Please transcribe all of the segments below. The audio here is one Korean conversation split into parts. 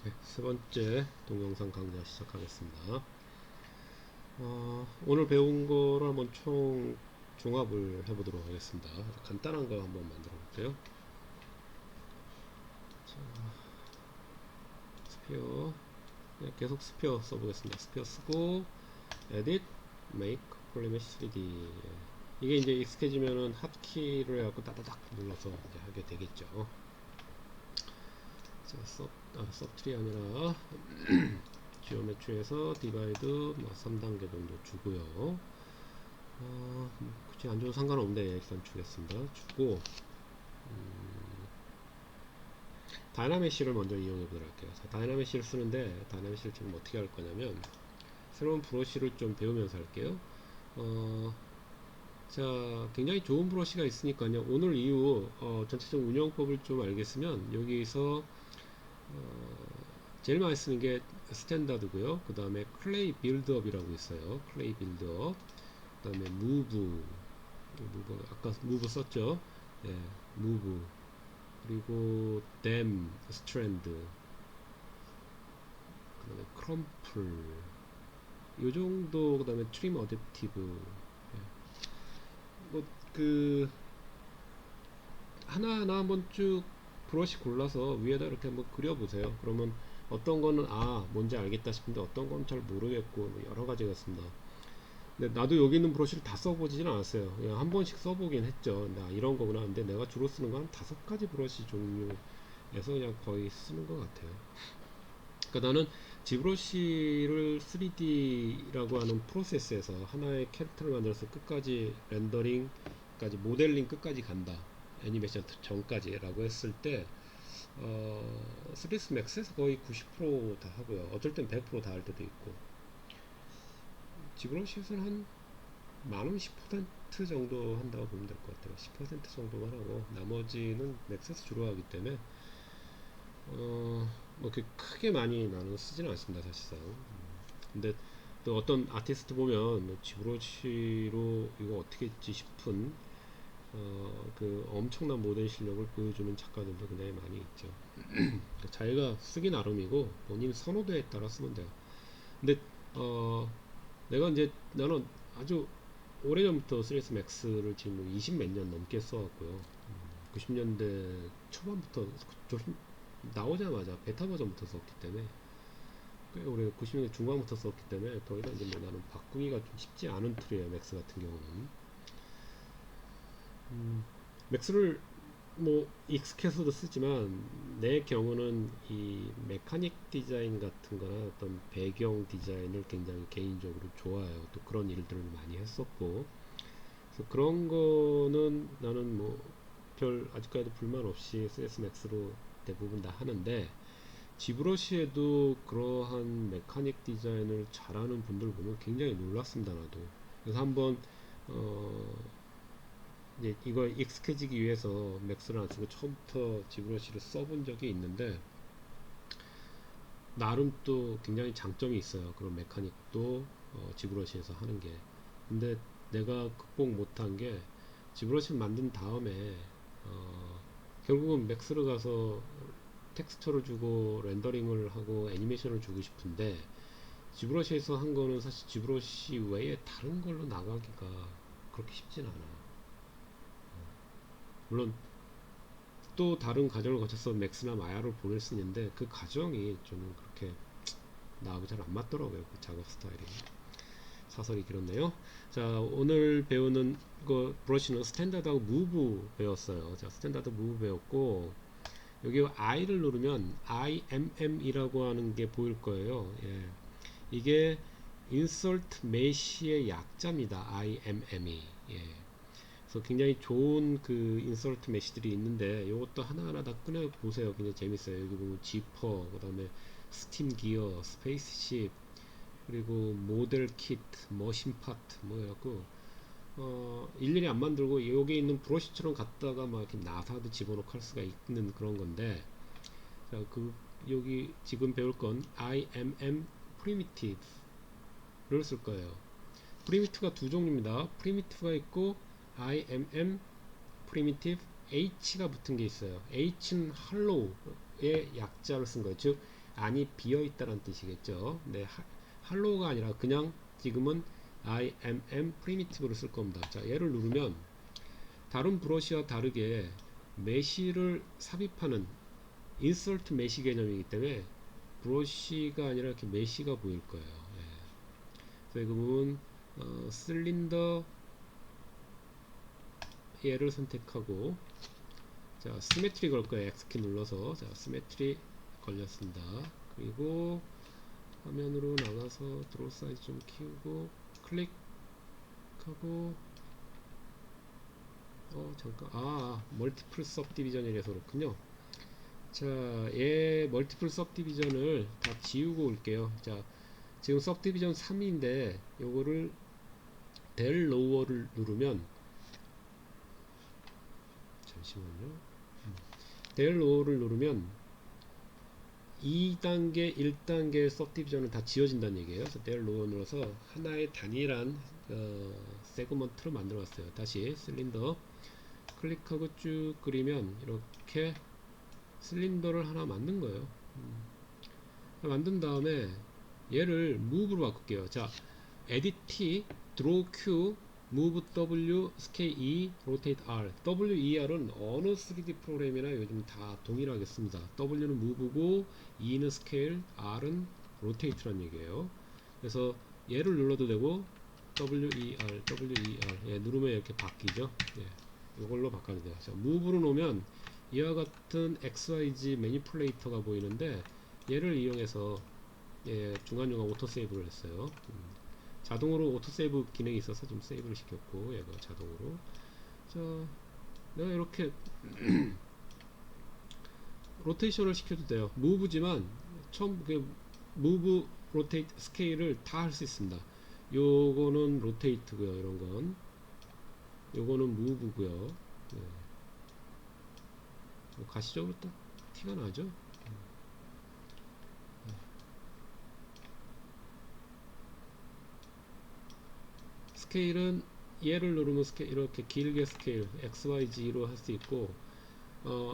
네, 세 번째 동영상 강좌 시작하겠습니다. 오늘 배운 거를 한번 총 종합을 해보도록 하겠습니다. 간단한 거 한번 만들어 볼게요. 자, 스피어. 네, 계속 스피어 써보겠습니다. 스피어 쓰고, edit, make, polymesh 3D. 이게 이제 익숙해지면은 핫키를 해갖고 따다닥 눌러서 이제 하게 되겠죠. 자, 서브트리 아니라 지오메트리에서 디바이드 뭐 3단계 정도 주고요. 굳이 안 줘도 상관없는데 일단 주겠습니다. 주고 다이나메시를 먼저 이용해 보도록 할게요. 자, 다이나메시를 쓰는데 다이나메시를 지금 어떻게 할 거냐면 새로운 브러쉬를 좀 배우면서 할게요. 자, 굉장히 좋은 브러쉬가 있으니까요. 오늘 이후 전체적 운영법을 좀 알겠으면 여기서 제일 많이 쓰는 게 스탠다드고요. 그 다음에 클레이 빌드업이라고 있어요. 클레이 빌드업. 그 다음에 무브, 아까 무브 썼죠. 예, 무브. 그리고 댐, 스트랜드, 그 다음에 크럼플, 요 정도. 그 다음에 트림 어댑티브. 예. 그 하나하나 한번 쭉 브러쉬 골라서 위에다 이렇게 한번 그려보세요. 그러면 어떤 거는 뭔지 알겠다 싶은데 어떤 건 잘 모르겠고 뭐 여러 가지가 있습니다. 근데 나도 여기 있는 브러쉬를 다 써보지는 않았어요. 그냥 한 번씩 써보긴 했죠. 나 이런 거구나. 근데 내가 주로 쓰는 건 한 5가지 브러쉬 종류에서 그냥 거의 쓰는 것 같아요. 그러니까 나는 지브러쉬를 3D라고 하는 프로세스에서 하나의 캐릭터를 만들어서 끝까지 렌더링까지 모델링 끝까지 간다. 애니메이션 전까지라고 했을 때 3ds max에서 거의 90%다 하고요. 어쩔 땐 100%다 할 때도 있고, 지브러쉬에서는 한 많으면 10% 정도 한다고 보면 될 것 같아요. 10% 정도만 하고 나머지는 맥스에서 주로 하기 때문에 뭐 크게 많이 나는 쓰지는 않습니다, 사실상. 근데 또 어떤 아티스트 보면 뭐 지브러쉬로 이거 어떻게 했지 싶은 그 엄청난 모델 실력을 보여주는 작가들도 굉장히 많이 있죠. 자기가 쓰기 나름이고 본인 선호도에 따라 쓰면 돼요. 근데 내가 이제 나는 아주 오래전부터 3ds max를 지금 20 몇 년 넘게 써왔고요. 90년대 초반부터 나오자마자 베타 버전부터 썼기 때문에 꽤 오래 90년대 중반부터 썼기 때문에 더 이상 이제 뭐 나는 바꾸기가 좀 쉽지 않은 툴이에요. 맥스 같은 경우는. 맥스를 뭐 익숙해서도 쓰지만 내 경우는 이 메카닉 디자인 같은 거나 어떤 배경 디자인을 굉장히 개인적으로 좋아해요. 또 그런 일들을 많이 했었고, 그래서 그런 거는 나는 뭐 별 아직까지도 불만 없이 CS 맥스로 대부분 다 하는데, 지브러시에도 그러한 메카닉 디자인을 잘하는 분들 보면 굉장히 놀랐습니다, 나도. 그래서 한번 이제 이거 익숙해지기 위해서 맥스를 안 쓰고 처음부터 지브러시를 써본 적이 있는데, 나름 또 굉장히 장점이 있어요. 그런 메카닉도 지브러시에서 하는 게. 근데 내가 극복 못한 게, 지브러시를 만든 다음에 결국은 맥스를 가서 텍스처를 주고 렌더링을 하고 애니메이션을 주고 싶은데, 지브러시에서 한 거는 사실 지브러시 외에 다른 걸로 나가기가 그렇게 쉽진 않아요. 물론 또 다른 과정을 거쳐서 맥스나 마야로 보낼 수 있는데 그 과정이 저는 그렇게 나하고 잘 안 맞더라고요. 그 작업 스타일이. 사설이 길었네요. 자, 오늘 배우는 거 브러쉬는 스탠다드하고 무브 배웠어요. 자, 스탠다드 무브 배웠고, 여기 I를 누르면 IMM이라고 하는 게 보일 거예요. 예. 이게 Insert Mesh의 약자입니다. IMM이. 예. 그래서 굉장히 좋은 그 인서트 메시들이 있는데 이것도 하나하나 다 꺼내 보세요. 굉장히 재밌어요. 여기 보면 지퍼, 그 다음에 스팀 기어, 스페이스십, 그리고 모델 키트, 머신 파트 뭐 해갖고 일일이 안 만들고 여기 있는 브러쉬처럼 갖다가 막 이렇게 나사도 집어넣고 할 수가 있는 그런 건데, 자, 여기 지금 배울 건 IMM primitive를 쓸 거예요. 프리미티브가 두 종류입니다. 프리미티브가 있고 IMM 프리미티브 H가 붙은 게 있어요. H는 할로우, hallow의 약자를 쓴 거예요. 즉 안이 비어 있다는 뜻이겠죠. 네, hallow가 아니라 그냥 지금은 IMM primitive를 쓸 겁니다. 자, 얘를 누르면 다른 브러쉬와 다르게 메쉬를 삽입하는 인서트 메쉬 개념이기 때문에 브러쉬가 아니라 이렇게 메쉬가 보일 거예요. 예. 그래서 이 부분 실린더 얘를 선택하고, 자 시메트리 걸 거예요. X키 눌러서. 자 시메트리 걸렸습니다. 그리고 화면으로 나가서 드로우 사이즈 좀 키우고 클릭하고, 잠깐, 멀티플 सब디비전이라서 그렇군요. 자, 얘 멀티플 सब디비전을 다 지우고 올게요. 자, 지금 सब디비전 3인데 요거를 델 로워를 누르면, 잠시만요. 델 로워를 누르면 2단계, 1단계 सब디비전은 다 지워진다는 얘기예요. 그래서 델 로워 눌러서 하나의 단일한 세그먼트로 만들어 놨어요. 다시 실린더 클릭하고 쭉 그리면 이렇게 실린더를 하나 만든 거예요. 만든 다음에 얘를 move로 바꿀게요. 자, edit T, draw Q, move W, scale E, rotate R. W, E, R은 어느 3D 프로그램이나 요즘 다 동일하겠습니다. W는 move고, E는 scale, R은 rotate란 얘기예요. 그래서 얘를 눌러도 되고, W, E, R, W, E, R. 예, 누르면 이렇게 바뀌죠. 예, 이걸로 바꿔도 돼요. 자, move로 놓으면 이와 같은 XYZ 매니플레이터가 보이는데, 얘를 이용해서 중간중간 오토세이브를 했어요. 자동으로 오토세이브 기능이 있어서 좀 세이브를 시켰고, 얘가 자동으로. 자, 내가 이렇게 로테이션을 시켜도 돼요. 무브지만 처음 무브, 로테이트, 스케일을 다 할 수 있습니다. 요거는 로테이트고요. 이런 건 요거는 무브고요. 가시적으로 딱 티가 나죠. 스케일은 얘를 누르면 스케일, 이렇게 길게 스케일 XYZ로 할 수 있고,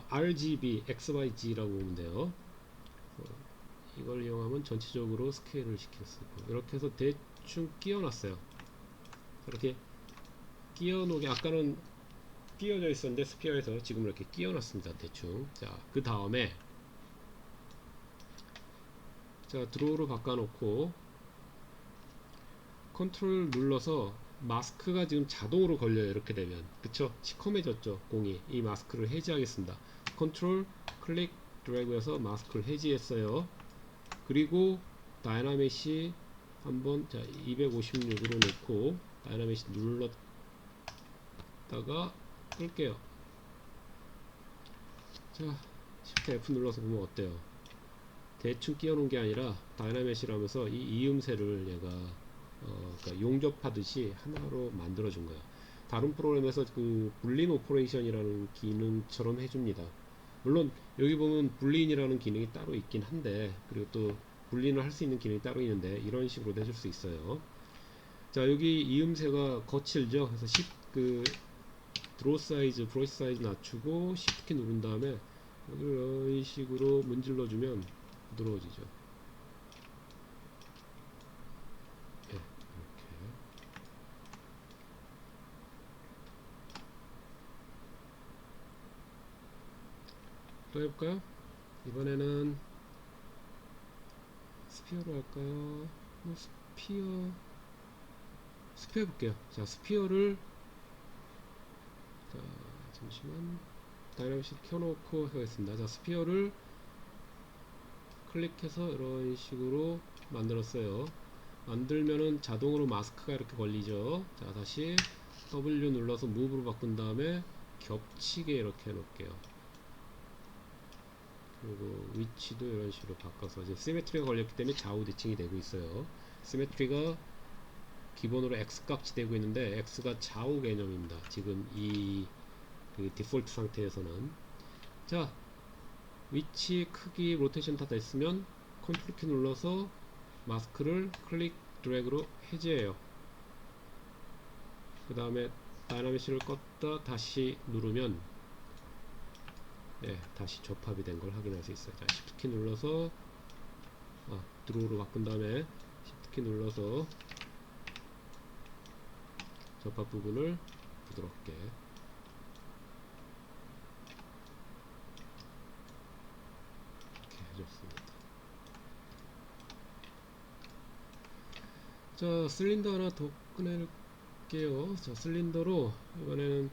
RGB, XYZ라고 보면 돼요. 이걸 이용하면 전체적으로 스케일을 시킬 수 있고, 이렇게 해서 대충 끼워놨어요. 이렇게 끼워놓게, 아까는 끼워져 있었는데 스피어에서 지금 이렇게 끼워놨습니다. 대충. 자, 그 다음에 자 드로우로 바꿔놓고 컨트롤 눌러서 마스크가 지금 자동으로 걸려요. 이렇게 되면, 그쵸? 시커매졌죠 공이. 이 마스크를 해지하겠습니다. 컨트롤 클릭 드래그해서 마스크를 해지했어요. 그리고 다이나메시 한번, 자 256으로 놓고 다이나메시 눌렀다가 끌게요. 자 Shift F 눌러서 보면 어때요? 대충 끼워놓은 게 아니라 다이나메시라면서 이 이음새를 얘가 그러니까 용접하듯이 하나로 만들어준 거예요. 다른 프로그램에서 그 불린 오퍼레이션이라는 기능처럼 해줍니다. 물론 여기 보면 불린이라는 기능이 따로 있긴 한데, 그리고 또 불린을 할 수 있는 기능이 따로 있는데, 이런 식으로 해줄 수 있어요. 자, 여기 이음새가 거칠죠. 그래서 드로우 사이즈, 브러쉬 사이즈 낮추고 Shift 키 누른 다음에 이런 식으로 문질러 주면 부드러워지죠. 예, 이렇게. 또 해볼까요? 이번에는 스피어로 할까요? 스피어 해볼게요. 자, 스피어를, 자, 잠시만, 다이나믹시 켜놓고 하겠습니다. 자, 스피어를 클릭해서 이런 식으로 만들었어요. 만들면은 자동으로 마스크가 이렇게 걸리죠. 자, 다시 W 눌러서 무브로 바꾼 다음에 겹치게 이렇게 해놓을게요. 그리고 위치도 이런 식으로 바꿔서, 이제 시메트리가 걸렸기 때문에 좌우 대칭이 되고 있어요. 시메트리가 기본으로 X 값이 되고 있는데, X가 좌우 개념입니다. 지금 이 디폴트 상태에서는. 자, 위치, 크기, 로테이션 다 됐으면 컨트롤 키 눌러서 마스크를 클릭 드래그로 해제해요. 그 다음에 다이나믹시를 껐다 다시 누르면 예, 다시 접합이 된 걸 확인할 수 있어요. 자, Shift 키 눌러서 드로우로 바꾼 다음에 Shift 키 눌러서 접합 부분을 부드럽게 이렇게 해줬습니다. 자, 실린더 하나 더 꺼낼게요. 자, 실린더로 이번에는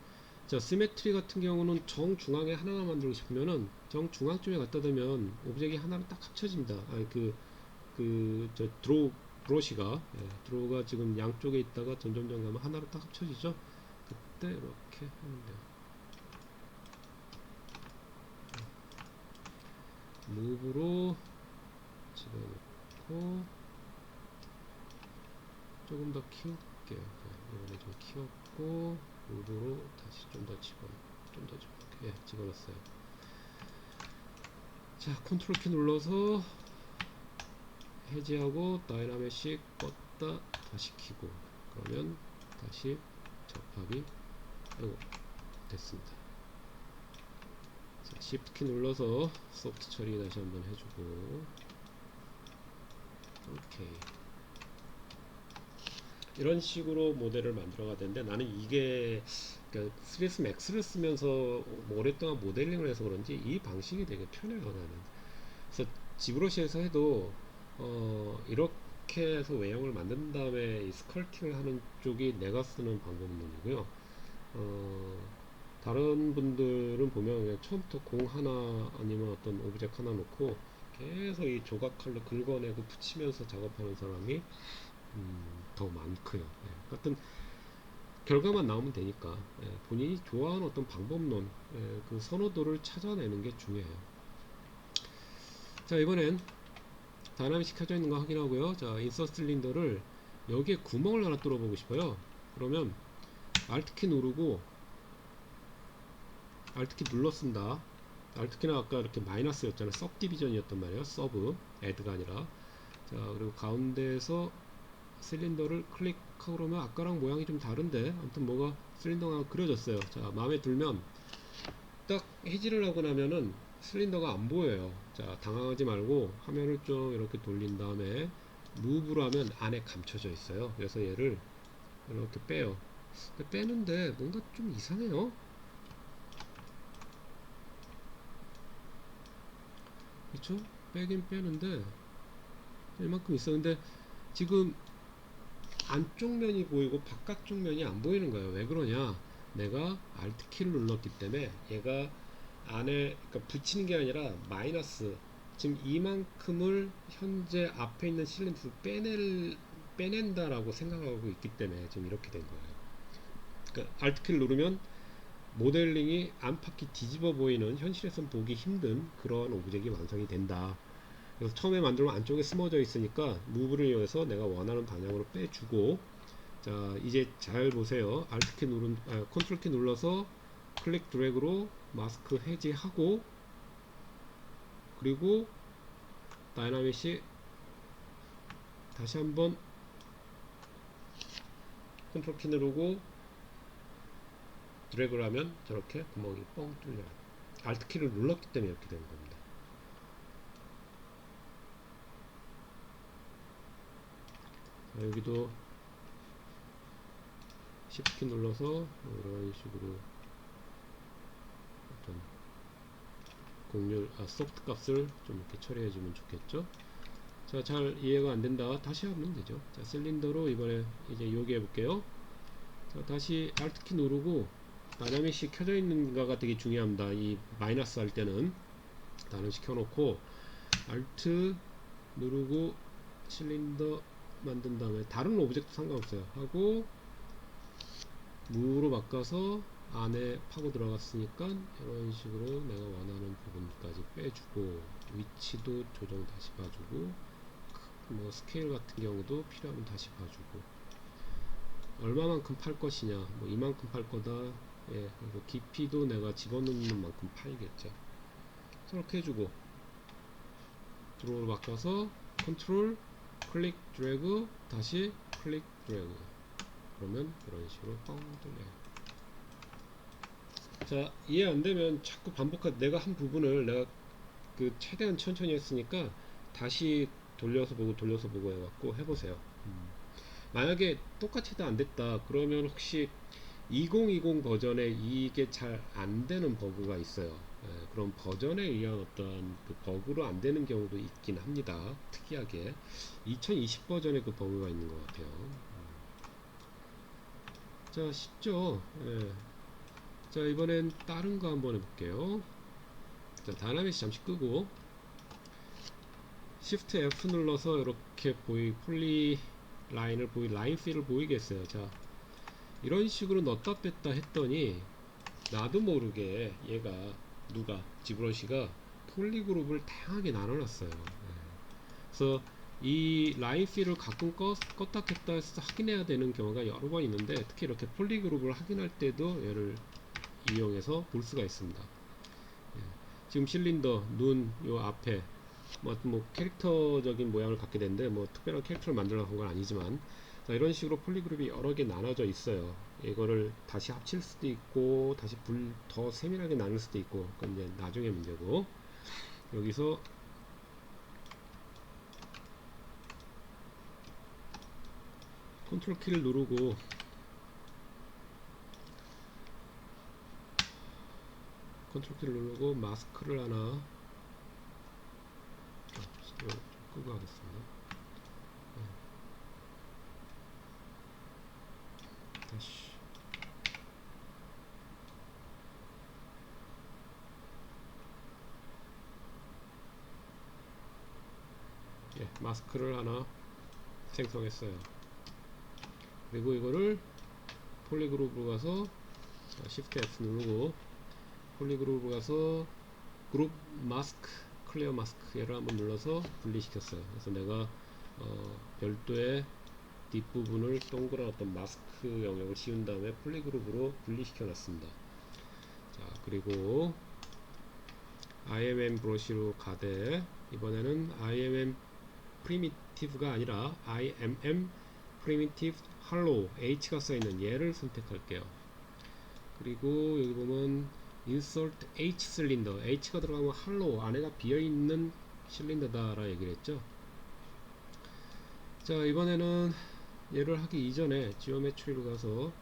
자, 시메트리 같은 경우는 정중앙에 하나만 만들고 싶으면은 정중앙쯤에 갖다 대면 오브젝이 하나로 딱 합쳐집니다. 저 브러쉬가 드로우가 지금 양쪽에 있다가 점점점 가면 하나로 딱 합쳐지죠. 그때 이렇게 하면 돼요. 무브로 집어넣고 조금 더 키울게요. 이번에 좀 키웠고 무브로 다시 좀 더 집어넣었어요. 자, 컨트롤 키 눌러서 해제하고 다이나믹씩 껐다 다시 키고 그러면 다시 접합이 됐습니다. 자, Shift 키 눌러서 소프트 처리 다시 한번 해주고 오케이. 이런 식으로 모델을 만들어가야 되는데 나는 이게 그러니까 3ds max를 쓰면서 오랫동안 모델링을 해서 그런지 이 방식이 되게 편해요. 나는 그래서 지브러시에서 해도 이렇게 해서 외형을 만든 다음에 이 스컬팅을 하는 쪽이 내가 쓰는 방법론이고요. 다른 분들은 보면 그냥 처음부터 공 하나 아니면 어떤 오브젝트 하나 놓고 계속 이 조각 칼로 긁어내고 붙이면서 작업하는 사람이 더 많고요. 같은 결과만 나오면 되니까 본인이 좋아하는 어떤 방법론 그 선호도를 찾아내는 게 중요해요. 자, 이번엔 다이나믹이 켜져 있는 거 확인하고요. 자, 인서트 실린더를 여기에 구멍을 하나 뚫어보고 싶어요. 그러면 Alt키 누르고 Alt키 눌렀습니다. Alt키는 아까 이렇게 마이너스였잖아요. सब디비전이었단 말이에요. 서브, 애드가 아니라. 자, 그리고 가운데에서 실린더를 클릭하고 그러면 아까랑 모양이 좀 다른데 아무튼 뭐가 실린더가 그려졌어요. 자, 마음에 들면 딱 해지를 하고 나면은 실린더가 안 보여요. 자, 당황하지 말고 화면을 좀 이렇게 돌린 다음에 무브로 하면 안에 감춰져 있어요. 그래서 얘를 이렇게 빼요. 빼는데 뭔가 좀 이상해요. 그쵸? 빼긴 빼는데 이만큼 있어. 근데 지금 안쪽 면이 보이고 바깥쪽 면이 안 보이는 거예요. 왜 그러냐? 내가 Alt 키를 눌렀기 때문에 얘가 안에 그러니까 붙이는 게 아니라 마이너스 지금 이만큼을 현재 앞에 있는 실린더를 빼낸다라고 생각하고 있기 때문에 지금 이렇게 된 거예요. 그러니까 Alt 키를 누르면 모델링이 안팎이 뒤집어 보이는 현실에선 보기 힘든 그러한 오브젝이 완성이 된다. 그래서 처음에 만들면 안쪽에 숨어져 있으니까 무브를 이용해서 내가 원하는 방향으로 빼주고 자, 이제 잘 보세요. Alt 키 컨트롤 키 눌러서 클릭 드래그로 마스크 해제하고 그리고 다이나믹이 다시 한번 컨트롤 키 누르고 드래그를 하면 저렇게 구멍이 뻥 뚫려요. Alt 키를 눌렀기 때문에 이렇게 되는 겁니다. 자, 여기도 Shift 키 눌러서 이런 식으로 어떤 곡률, 소프트 값을 좀 이렇게 처리해 주면 좋겠죠. 자, 잘 이해가 안 된다. 다시 하면 되죠. 자, 실린더로 이번에 이제 요기해 볼게요. 자, 다시 Alt 키 누르고 다이나믹이 켜져 있는가가 되게 중요합니다. 이 마이너스 할 때는 다이나믹 켜놓고 Alt 누르고 실린더 만든 다음에 다른 오브젝트 상관없어요. 하고 무로 바꿔서 안에 파고 들어갔으니까 이런 식으로 내가 원하는 부분까지 빼주고 위치도 조정 다시 봐주고 뭐 스케일 같은 경우도 필요하면 다시 봐주고 얼마만큼 팔 것이냐 뭐 이만큼 팔 거다 그리고 깊이도 내가 집어넣는 만큼 팔겠죠. 저렇게 해주고 드로우로 바꿔서 컨트롤 클릭 드래그 다시 클릭 드래그 그러면 이런 식으로 뻥 뚫려요. 자, 이해 안 되면 자꾸 내가 한 부분을 내가 그 최대한 천천히 했으니까 다시 돌려서 보고 해갖고 해보세요. 만약에 똑같이 도 안 됐다 그러면 혹시 2020 버전에 이게 잘 안 되는 버그가 있어요. 예, 그런 버전에 의한 어떤 그 버그로 안 되는 경우도 있긴 합니다. 특이하게 2020 버전에 그 버그가 있는 것 같아요. 자, 쉽죠? 예. 자, 이번엔 다른 거 한번 해볼게요. 자, 다이나믹스 잠시 끄고 Shift F 눌러서 이렇게 폴리 라인을 라인 필을 보이게 했어요. 자, 이런 식으로 넣었다 뺐다 했더니 나도 모르게 얘가 지브러시가 폴리 그룹을 다양하게 나눠놨어요. 그래서 이 라인 필을 가끔 껐다 켰다 해서 확인해야 되는 경우가 여러 번 있는데 특히 이렇게 폴리 그룹을 확인할 때도 얘를 이용해서 볼 수가 있습니다. 지금 실린더 눈 요 앞에 뭐 캐릭터적인 모양을 갖게 되는데 뭐 특별한 캐릭터를 만들어 놓은 건 아니지만 자, 이런 식으로 폴리그룹이 여러 개 나눠져 있어요. 이거를 다시 합칠 수도 있고 다시 더 세밀하게 나눌 수도 있고 그건 이제 나중에 문제고 여기서 컨트롤 키를 누르고 마스크를 하나 좀 끄고 하겠습니다. 다시 마스크를 하나 생성했어요. 그리고 이거를 폴리그룹으로 가서 Shift F 누르고 폴리그룹으로 가서 그룹 마스크 클리어 마스크 얘를 한번 눌러서 분리시켰어요. 그래서 내가 별도의 뒷부분을 동그란 어떤 마스크 영역을 씌운 다음에 폴리그룹으로 분리시켜 놨습니다. 자, 그리고 IMM 브러쉬로 가되 이번에는 IMM 프리미티브가 아니라 IMM 프리미티브 할로우 H가 써있는 얘를 선택할게요. 그리고 여기 보면 insert H 실린더 H가 들어가면 할로우 안에가 비어있는 실린더다 라 얘기를 했죠. 자, 이번에는 얘를 하기 이전에 지오메트리로 가서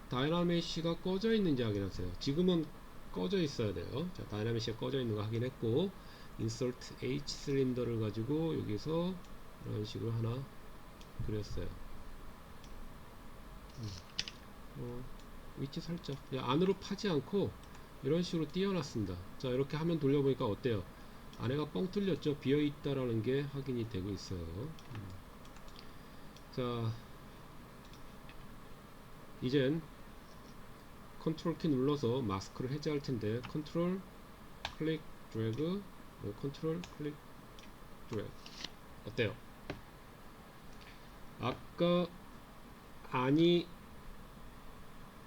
다이나메시가 꺼져 있는지 확인하세요. 지금은 꺼져 있어야 돼요. 자, 다이나메시가 꺼져 있는 거 확인했고 insert H 실린더를 가지고 여기서 이런 식으로 하나 그렸어요. 위치 살짝 안으로 파지 않고 이런 식으로 띄워놨습니다. 자, 이렇게 화면 돌려보니까 어때요? 안에가 뻥 뚫렸죠? 비어있다라는 게 확인이 되고 있어요. 자, 이젠 컨트롤 키 눌러서 마스크를 해제할 텐데 컨트롤 클릭 드래그 컨트롤 클릭 드래그 어때요? 아까 안이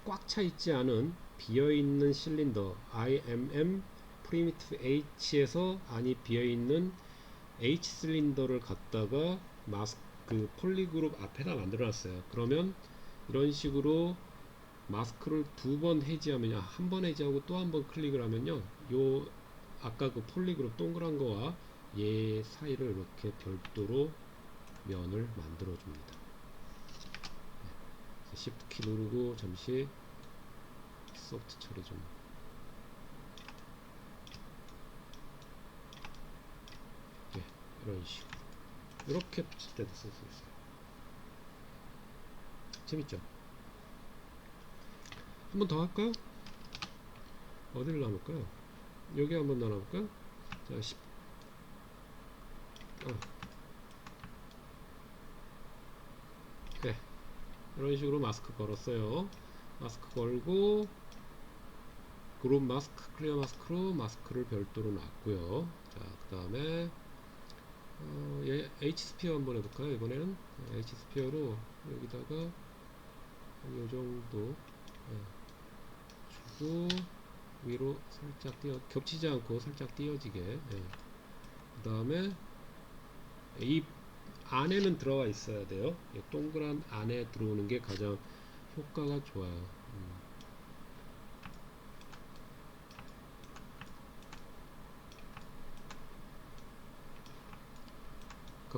꽉 차 있지 않은 비어있는 실린더 IMM 프리미티브 H에서 안이 비어있는 H 실린더를 갖다가 그 폴리그룹 앞에다 만들어 놨어요. 그러면 이런 식으로 마스크를 두 번 해제하면 한 번 해제하고 또 한 번 클릭을 하면요 요 아까 그 폴리그룹 동그란 거와 얘 사이를 이렇게 별도로 면을 만들어 줍니다. Shift 키 누르고 잠시 소프트 처리 좀 이런 식으로 이렇게 붙일 때도 쓸 수 있어요. 재밌죠? 한 번 더 할까요? 어디를 나눠볼까요? 여기 한번 나눠볼까요? 자, 네, 이런 식으로 마스크 걸었어요. 마스크 걸고 그룹 마스크 클리어 마스크로 마스크를 별도로 놨고요. 자, 그 다음에 얘 H 스피어 한번 해볼까요? 이번에는 H 스피어로 여기다가 이 정도 주고 위로 살짝 겹치지 않고 살짝 띄어지게 그 다음에 이 안에는 들어와 있어야 돼요. 동그란 안에 들어오는 게 가장 효과가 좋아요.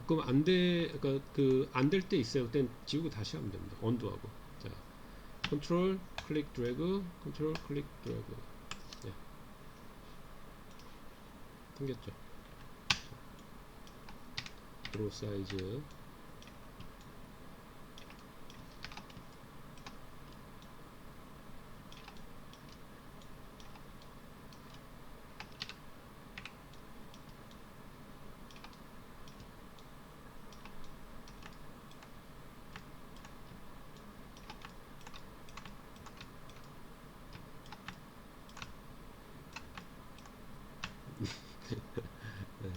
가끔 그러니까 그 안 될 때 있어요. 그땐 지우고 다시 하면 됩니다. 언두하고. 자, 컨트롤 클릭 드래그, 컨트롤 클릭 드래그. 예, 생겼죠. 드로 사이즈. 네,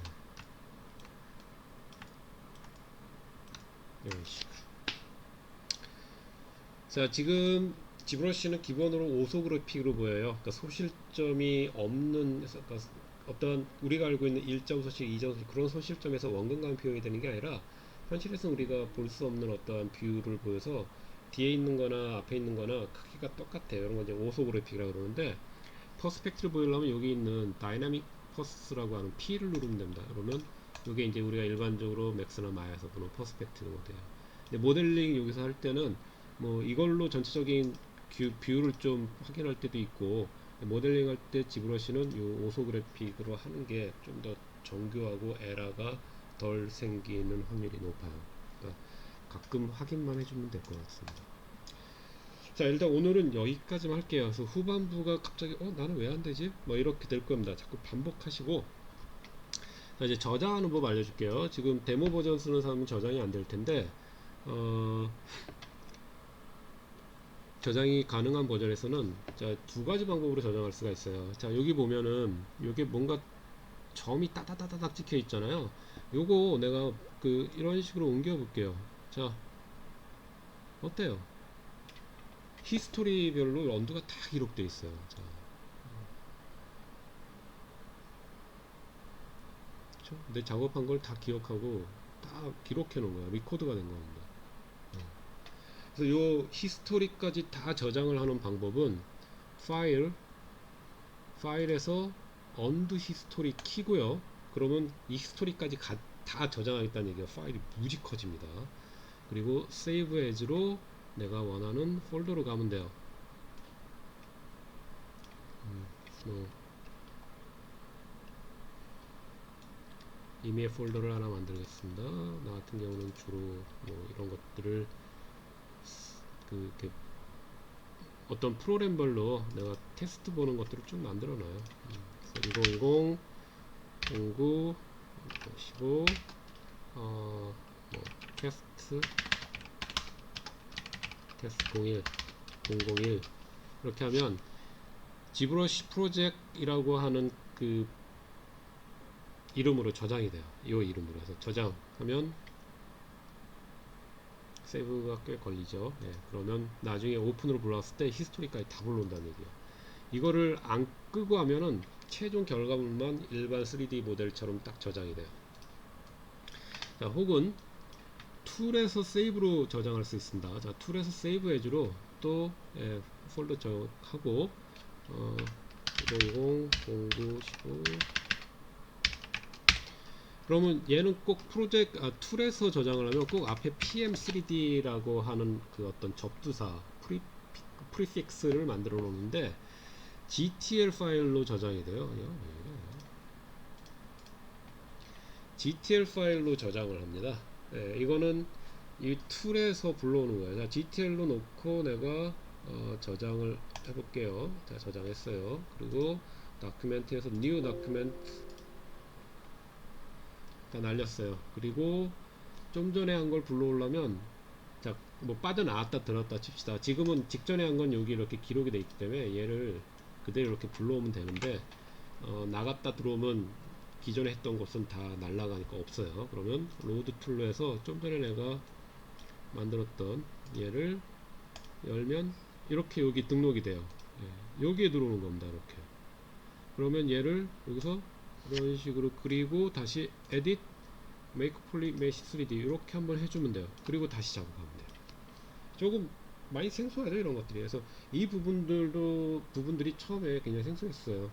이런 식으로. 자, 지금 지브러시는 기본으로 오소 그래픽으로 보여요. 그러니까 소실점이 없는, 그러니까 어떤 우리가 알고 있는 1점 소실, 2점 소실 그런 소실점에서 원근감 표현이 되는 게 아니라 현실에서 우리가 볼 수 없는 어떠한 뷰를 보여서 뒤에 있는 거나 앞에 있는 거나 크기가 똑같아요. 이런 건 이제 오소 그래픽이라고 그러는데, 퍼스펙트를 보이려면 여기 있는 다이나믹 퍼스라고 하는 P를 누르면 됩니다. 그러면 이게 이제 우리가 일반적으로 맥스나 마야에서 보는 퍼스펙트 모델이에요. 근데 모델링 여기서 할 때는 뭐 이걸로 전체적인 뷰를 좀 확인할 때도 있고, 모델링 할 때 지브러시는 요 오소 그래픽으로 하는 게 좀 더 정교하고 에러가 덜 생기는 확률이 높아요. 그러니까 가끔 확인만 해주면 될 것 같습니다. 자, 일단 오늘은 여기까지만 할게요. 그래서 후반부가 갑자기 나는 왜 안 되지? 뭐 이렇게 될 겁니다. 자꾸 반복하시고. 자, 이제 저장하는 법 알려줄게요. 지금 데모 버전 쓰는 사람은 저장이 안 될 텐데, 어, 저장이 가능한 버전에서는 자, 두 가지 방법으로 저장할 수가 있어요. 자, 여기 보면은 이게 뭔가 점이 따다다다닥 찍혀 있잖아요. 요거 내가 이런 식으로 옮겨 볼게요. 자, 어때요? 히스토리별로 언두가 다 기록되어 있어요. 자, 그렇죠? 내 작업한 걸 다 기억하고 다 기록해 놓은 거야. 리코드가 된 겁니다. 그래서 요 히스토리까지 다 저장을 하는 방법은 파일에서 언두 히스토리 키고요. 그러면 이 히스토리까지 다 저장하겠다는 얘기가 파일이 무지 커집니다. 그리고 세이브 에즈로 내가 원하는 폴더로 가면 돼요. 뭐 이메일 폴더를 하나 만들겠습니다. 나 같은 경우는 주로 뭐 이런 것들을 이렇게 어떤 프로그램별로 내가 테스트 보는 것들을 좀 만들어 놔요. 2010, 09, 15, 뭐 테스트 01, 001 이렇게 하면 지브러시 프로젝트이라고 하는 그 이름으로 저장이 돼요. 이 이름으로 해서 저장하면 세이브가 꽤 걸리죠. 예, 그러면 나중에 오픈으로 불러왔을 때 히스토리까지 다 불러온다는 얘기예요. 이거를 안 끄고 하면은 최종 결과물만 일반 3D 모델처럼 딱 저장이 돼요. 자, 혹은 툴에서 세이브로 저장할 수 있습니다. 자, 툴에서 세이브 에즈로 또 폴더 하고 20, 09, 15 그러면 얘는 꼭 툴에서 저장을 하면 꼭 앞에 PM3D라고 하는 그 어떤 접두사 프리픽스를 만들어 놓는데 GTL 파일로 저장이 돼요. GTL 파일로 저장을 합니다. 이거는 이 툴에서 불러오는 거예요. 자, GTL로 놓고 내가 저장을 해볼게요. 자, 저장했어요. 그리고 다큐멘트에서 new document 다 날렸어요. 그리고 좀 전에 한 걸 불러오려면 자, 뭐 빠져나왔다 들었다 칩시다. 지금은 직전에 한 건 여기 이렇게 기록이 돼 있기 때문에 얘를 그대로 이렇게 불러오면 되는데 나갔다 들어오면 기존에 했던 것은 다 날라가니까 없어요. 그러면 로드 툴로 해서 좀 전에 내가 만들었던 얘를 열면 이렇게 여기 등록이 돼요. 여기에 들어오는 겁니다. 이렇게. 그러면 얘를 여기서 이런 식으로 그리고 다시 edit make poly mesh 3D 이렇게 한번 해주면 돼요. 그리고 다시 작업하면 돼요. 조금 많이 생소하죠, 이런 것들이. 그래서 이 부분들이 처음에 굉장히 생소했어요.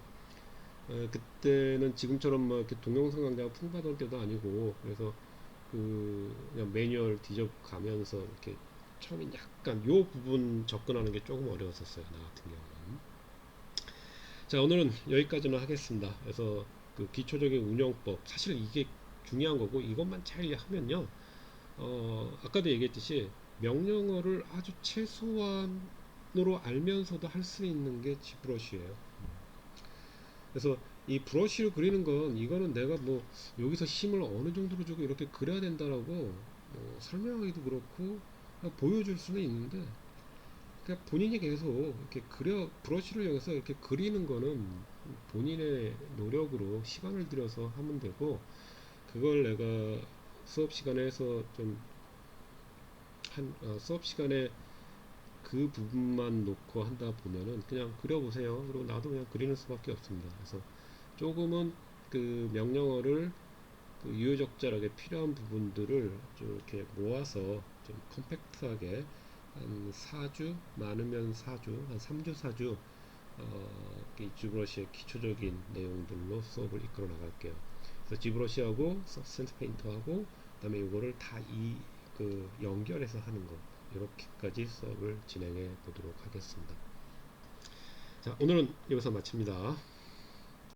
그때는 지금처럼 막 이렇게 동영상 강좌가 풍부하던 때도 아니고, 그래서 그냥 매뉴얼 뒤져가면서 이렇게 처음엔 약간 요 부분 접근하는 게 조금 어려웠었어요. 나 같은 경우는. 자, 오늘은 여기까지는 하겠습니다. 그래서 그 기초적인 운영법, 사실 이게 중요한 거고, 이것만 잘 하면요, 아까도 얘기했듯이 명령어를 아주 최소한으로 알면서도 할 수 있는 게 지브러시예요. 그래서 이 브러쉬를 그리는 건, 이거는 내가 뭐 여기서 힘을 어느 정도로 주고 이렇게 그려야 된다라고 설명하기도 그렇고 그냥 보여줄 수는 있는데, 그냥 본인이 계속 이렇게 브러쉬를 이용해서 이렇게 그리는 거는 본인의 노력으로 시간을 들여서 하면 되고, 그걸 내가 수업 시간에서 좀 수업 시간에 그 부분만 놓고 한다 보면은 그냥 그려보세요. 그리고 나도 그냥 그리는 수밖에 없습니다. 그래서 조금은 그 명령어를 그 유효적절하게 필요한 부분들을 좀 이렇게 모아서 좀 컴팩트하게 한 4주, 많으면 4주, 한 3주, 4주 이 지브러시의 기초적인 내용들로 수업을 이끌어 나갈게요. 그래서 지브러시하고 센스 페인터하고 그다음에 이거를 다 그 연결해서 하는 거, 이렇게까지 수업을 진행해 보도록 하겠습니다. 자, 오늘은 여기서 마칩니다.